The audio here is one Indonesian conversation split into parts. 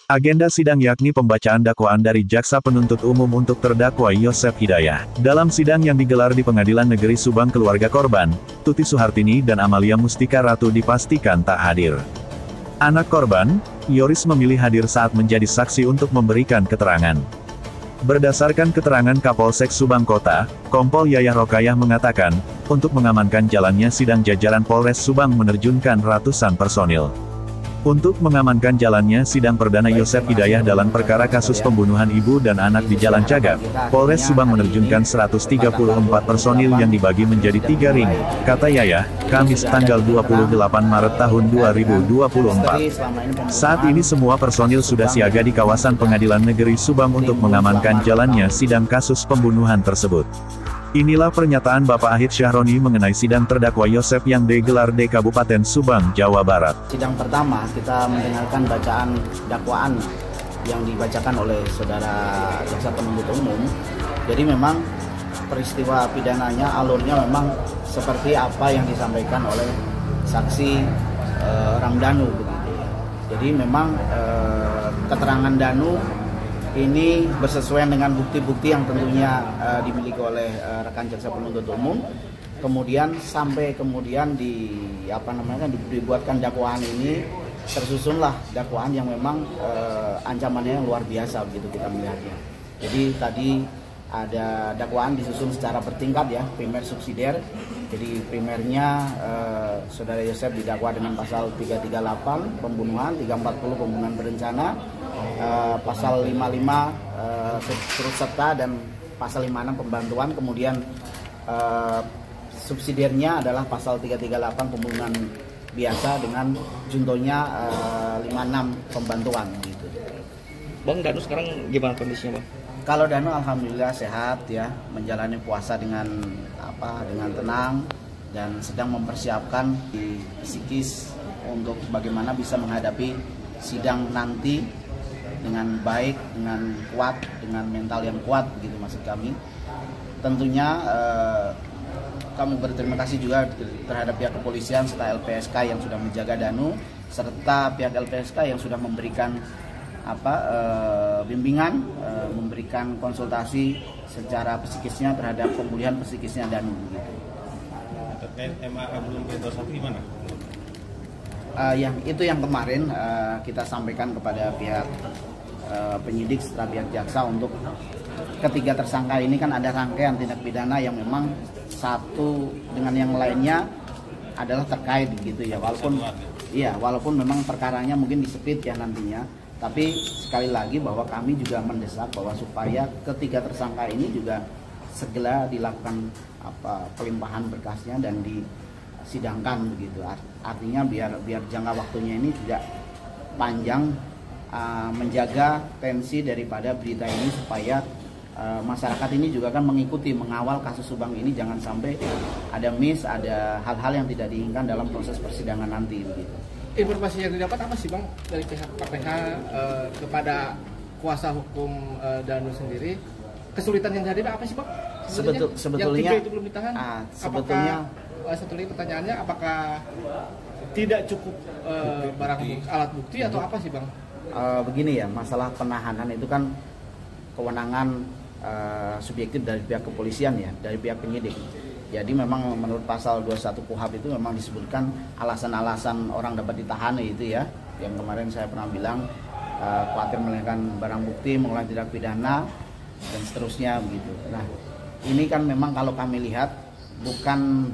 Agenda sidang yakni pembacaan dakwaan dari Jaksa Penuntut Umum untuk terdakwa Yosef Hidayah. Dalam sidang yang digelar di Pengadilan Negeri Subang, keluarga korban, Tuti Suhartini dan Amalia Mustika Ratu dipastikan tak hadir. Anak korban, Yoris memilih hadir saat menjadi saksi untuk memberikan keterangan. Berdasarkan keterangan Kapolsek Subang Kota, Kompol Yayah Rokayah mengatakan, untuk mengamankan jalannya sidang jajaran Polres Subang menerjunkan ratusan personil. Untuk mengamankan jalannya sidang perdana Yosef Hidayah dalam perkara kasus pembunuhan ibu dan anak di Jalan Cagak, Polres Subang menerjunkan 134 personil yang dibagi menjadi 3 ring, kata Yayah, Kamis tanggal 28 Maret tahun 2024. Saat ini semua personil sudah siaga di kawasan Pengadilan Negeri Subang untuk mengamankan jalannya sidang kasus pembunuhan tersebut. Inilah pernyataan Bapak Ahid Syahroni mengenai sidang terdakwa Yosef yang digelar di Kabupaten Subang, Jawa Barat. Sidang pertama kita mendengarkan bacaan dakwaan yang dibacakan oleh Saudara Jaksa Penuntut Umum. Jadi memang peristiwa pidananya, alurnya memang seperti apa yang disampaikan oleh saksi Ramdhanu begitu. Jadi memang keterangan Danu ini bersesuaian dengan bukti-bukti yang tentunya dimiliki oleh rekan Jaksa Penuntut Umum. Kemudian sampai kemudian dibuatkan dakwaan ini, tersusunlah dakwaan yang memang ancamannya luar biasa begitu kita melihatnya. Jadi tadi ada dakwaan disusun secara bertingkat ya, primer subsidiar. Jadi primernya Saudara Yosef didakwa dengan pasal 338 pembunuhan, 340 pembunuhan berencana, pasal 55 turut serta dan pasal 56 pembantuan. Kemudian subsidiarnya adalah pasal 338 pembunuhan biasa dengan juntonya 56 pembantuan gitu. Bang, Danu sekarang gimana kondisinya, Bang? Kalau Danu alhamdulillah sehat ya, menjalani puasa dengan tenang dan sedang mempersiapkan di psikis untuk bagaimana bisa menghadapi sidang nanti dengan baik, dengan kuat, dengan mental yang kuat begitu maksud kami. Tentunya kami berterima kasih juga terhadap pihak kepolisian serta LPSK yang sudah menjaga Danu, serta pihak LPSK yang sudah memberikan bimbingan, memberikan konsultasi secara psikisnya terhadap pemulihan psikisnya Danu gitu. Terkait MA belum satu gimana? Yang kemarin kita sampaikan kepada pihak penyidik serta pihak jaksa untuk ketiga tersangka ini kan ada rangkaian tindak pidana yang memang satu dengan yang lainnya adalah terkait gitu ya, walaupun memang perkaranya mungkin disepit ya nantinya. Tapi sekali lagi bahwa kami juga mendesak bahwa supaya ketiga tersangka ini juga segera dilakukan pelimpahan berkasnya dan disidangkan begitu. Artinya biar jangka waktunya ini tidak panjang, menjaga tensi daripada berita ini supaya masyarakat ini juga kan mengikuti, mengawal kasus Subang ini, jangan sampai ada ada hal-hal yang tidak diinginkan dalam proses persidangan nanti begitu. Informasi yang didapat apa sih Bang dari pihak KPK kepada kuasa hukum Danu sendiri? Kesulitan yang dihadapi apa sih Bang? Sebetulnya yang 3 itu belum ditahan. Sebetulnya satu lagi pertanyaannya, apakah tidak cukup barang alat bukti atau apa sih Bang? Begini ya, masalah penahanan itu kan kewenangan subjektif dari pihak kepolisian ya, dari pihak penyidik. Jadi memang menurut pasal 21 KUHP itu memang disebutkan alasan-alasan orang dapat ditahan itu ya. Yang kemarin saya pernah bilang khawatir melahirkan barang bukti, mengulangi tindak pidana dan seterusnya begitu. Nah, ini kan memang kalau kami lihat bukan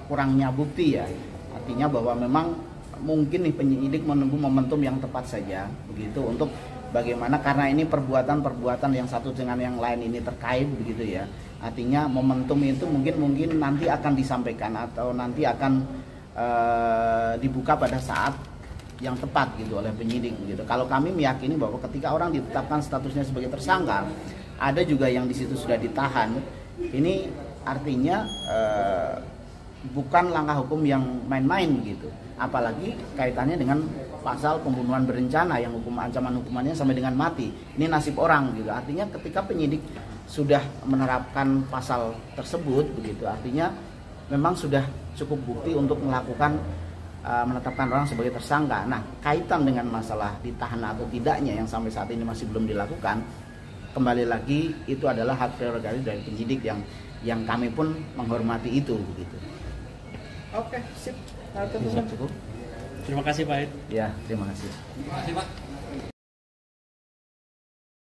kurangnya bukti ya. Artinya bahwa memang mungkin nih penyidik menunggu momentum yang tepat saja begitu untuk bagaimana, karena ini perbuatan yang satu dengan yang lain ini terkait begitu ya. Artinya momentum itu mungkin nanti akan disampaikan atau nanti akan dibuka pada saat yang tepat gitu oleh penyidik begitu. Kalau kami meyakini bahwa ketika orang ditetapkan statusnya sebagai tersangka, ada juga yang di situ sudah ditahan. Ini artinya bukan langkah hukum yang main-main gitu. Apalagi kaitannya dengan pasal pembunuhan berencana yang ancaman hukumannya sampai dengan mati. Ini nasib orang gitu. Artinya ketika penyidik sudah menerapkan pasal tersebut begitu, artinya memang sudah cukup bukti untuk melakukan menetapkan orang sebagai tersangka. Nah, kaitan dengan masalah ditahan atau tidaknya yang sampai saat ini masih belum dilakukan, kembali lagi itu adalah hak prerogatif dari penyidik yang kami pun menghormati itu begitu. Oke, sip. Cukup. Terima kasih Pak Ed. Ya, terima kasih. Terima kasih Pak.